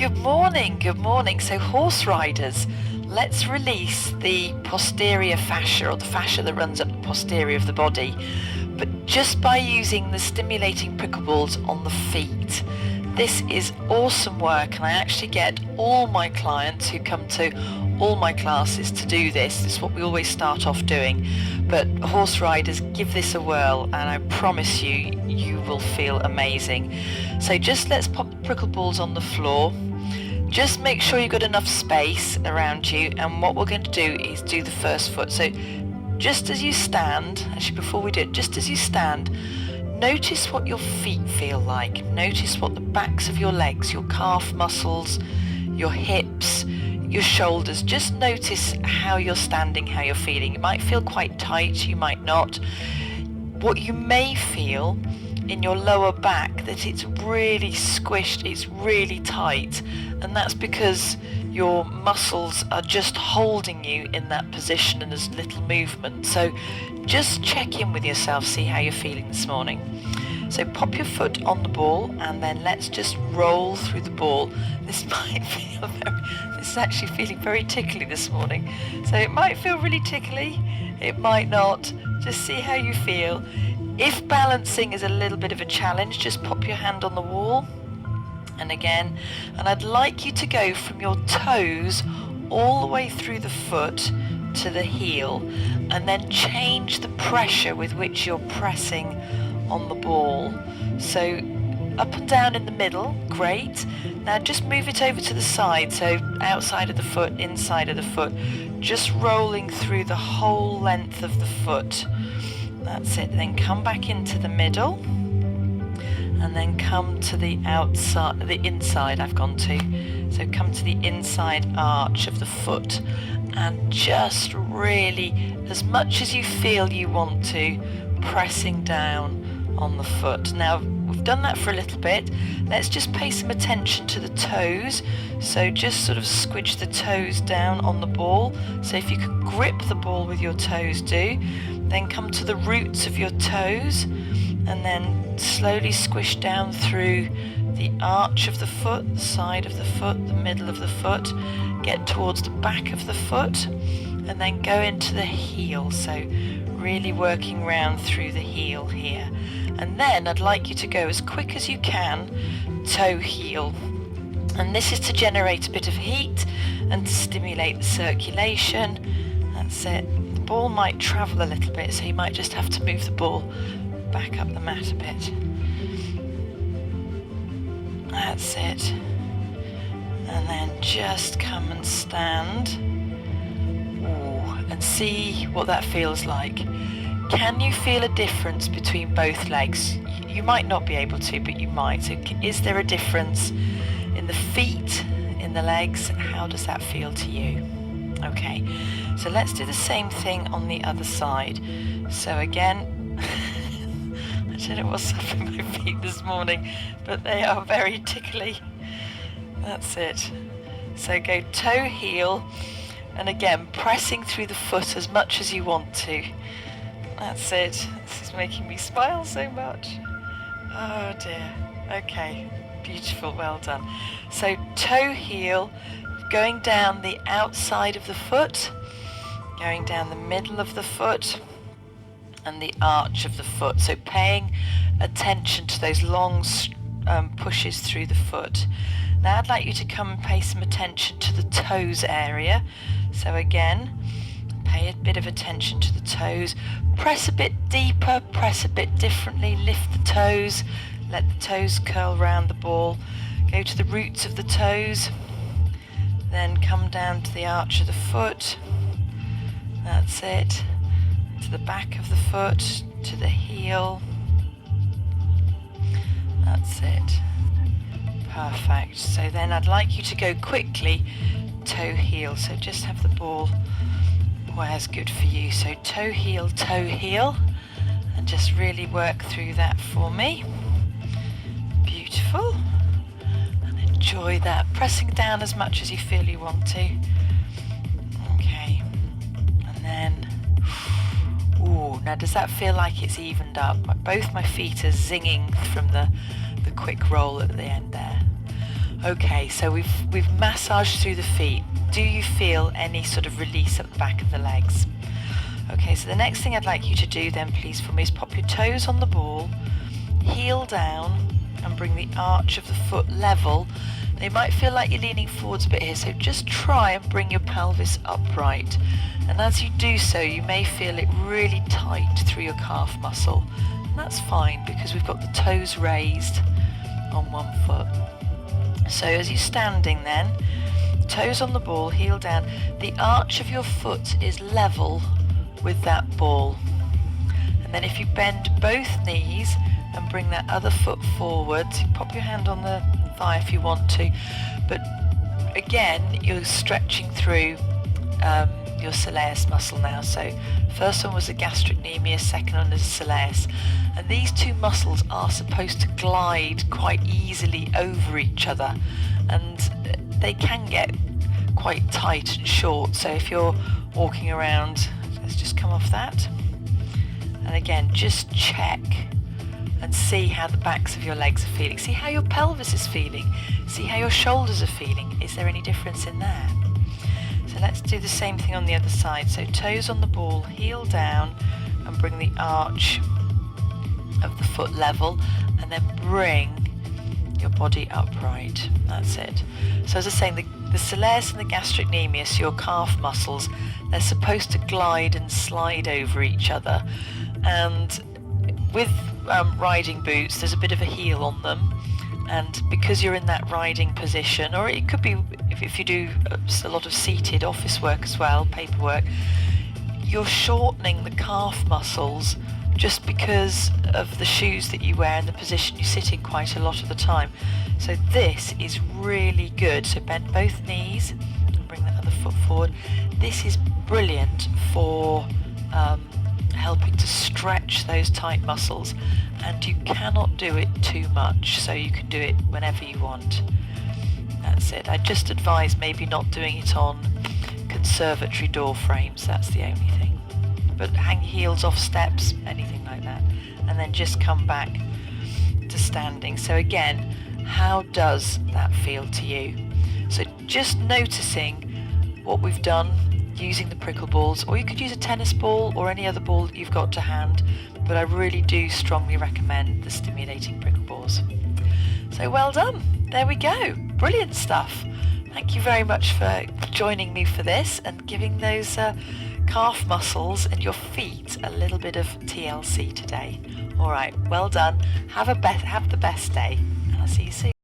Good morning, good morning. So horse riders, let's release the posterior fascia, or the fascia that runs up the posterior of the body, but just by using the stimulating prickle balls on the feet. This is awesome work, and I actually get all my clients who come to all my classes to do this. This is what we always start off doing, but horse riders, give this a whirl and I promise you, you will feel amazing. So just let's pop the prickle balls on the floor. Just make sure you've got enough space around you, and what we're going to do is do the first foot. So just as you stand, actually before we do it, just as you stand, notice what your feet feel like. Notice what the backs of your legs, your calf muscles, your hips, your shoulders, just notice how you're standing, how you're feeling. It might feel quite tight, you might not. What you may feel in your lower back, that it's really squished, it's really tight, and that's because your muscles are just holding you in that position and there's little movement. So just check in with yourself, see how you're feeling this morning. So pop your foot on the ball and then let's just roll through the ball. This is actually feeling very tickly this morning. So it might feel really tickly, it might not. Just see how you feel. If balancing is a little bit of a challenge, just pop your hand on the wall. And again, and I'd like you to go from your toes all the way through the foot to the heel, and then change the pressure with which you're pressing on the ball. So up and down in the middle, great. Now just move it over to the side, so outside of the foot, inside of the foot, just rolling through the whole length of the foot. That's it. Then come back into the middle, and then come to the outside, the inside I've gone to. So come to the inside arch of the foot, and just really, as much as you feel you want to, pressing down on the foot. Now we've done that for a little bit. Let's just pay some attention to the toes. So just sort of squidge the toes down on the ball. So if you can grip the ball with your toes, do. Then come to the roots of your toes, and then slowly squish down through the arch of the foot, the side of the foot, the middle of the foot, get towards the back of the foot, and then go into the heel. So really working round through the heel here. And then I'd like you to go as quick as you can, toe heel. And this is to generate a bit of heat and to stimulate the circulation. That's it. The ball might travel a little bit, so you might just have to move the ball back up the mat a bit. That's it. And then just come and stand. Ooh, and see what that feels like. Can you feel a difference between both legs? You might not be able to, but you might. So is there a difference in the feet, in the legs? How does that feel to you? Okay, so let's do the same thing on the other side. So again, I don't know what's up in my feet this morning, but they are very tickly. That's it. So go toe heel, and again pressing through the foot as much as you want to. That's it. This is making me smile so much. Oh dear. Okay, beautiful, well done. So toe heel, going down the outside of the foot, going down the middle of the foot, and the arch of the foot. So paying attention to those long pushes through the foot. Now I'd like you to come and pay some attention to the toes area. So again, pay a bit of attention to the toes. Press a bit deeper, press a bit differently, lift the toes, let the toes curl round the ball. Go to the roots of the toes, then come down to the arch of the foot. That's it. To the back of the foot, to the heel. That's it. Perfect. So then I'd like you to go quickly toe heel. So just have the ball where's good for you. So toe heel, and just really work through that for me. Beautiful. And enjoy that. Pressing down as much as you feel you want to. Okay. And then, ooh, now does that feel like it's evened up? Both my feet are zinging from the quick roll at the end there. Okay, so we've massaged through the feet. Do you feel any sort of release at the back of the legs? Okay, so the next thing I'd like you to do then, please, for me, is pop your toes on the ball, heel down, and bring the arch of the foot level. Now, you might feel like you're leaning forwards a bit here, so just try and bring your pelvis upright. And as you do so, you may feel it really tight through your calf muscle. And that's fine because we've got the toes raised on one foot. So as you're standing then, toes on the ball, heel down, the arch of your foot is level with that ball. And then if you bend both knees and bring that other foot forward, pop your hand on the thigh if you want to, but again you're stretching through your soleus muscle now. So first one was the gastrocnemius, second one is the soleus, and these two muscles are supposed to glide quite easily over each other, and they can get quite tight and short. So if you're walking around, let's just come off that, and again just check and see how the backs of your legs are feeling. See how your pelvis is feeling. See how your shoulders are feeling. Is there any difference in there? So let's do the same thing on the other side. So toes on the ball, heel down, and bring the arch of the foot level, and then bring your body upright. That's it. So as I was saying, the soleus and the gastrocnemius, your calf muscles, they're supposed to glide and slide over each other. And with riding boots, there's a bit of a heel on them, and because you're in that riding position, or it could be if you do a lot of seated office work as well, paperwork, you're shortening the calf muscles just because of the shoes that you wear and the position you sit in quite a lot of the time. So this is really good. So bend both knees and bring the other foot forward. This is brilliant for helping to stretch those tight muscles, and you cannot do it too much, so you can do it whenever you want. That's it. I just advise maybe not doing it on conservatory door frames, that's the only thing. But hang heels off steps, anything like that, and then just come back to standing. So again, how does that feel to you? So just noticing what we've done using the prickle balls, or you could use a tennis ball or any other ball that you've got to hand, but I really do strongly recommend the stimulating prickle balls. So well done, there we go, brilliant stuff. Thank you very much for joining me for this and giving those calf muscles and your feet a little bit of TLC today. All right, well done, have the best day, and I'll see you soon.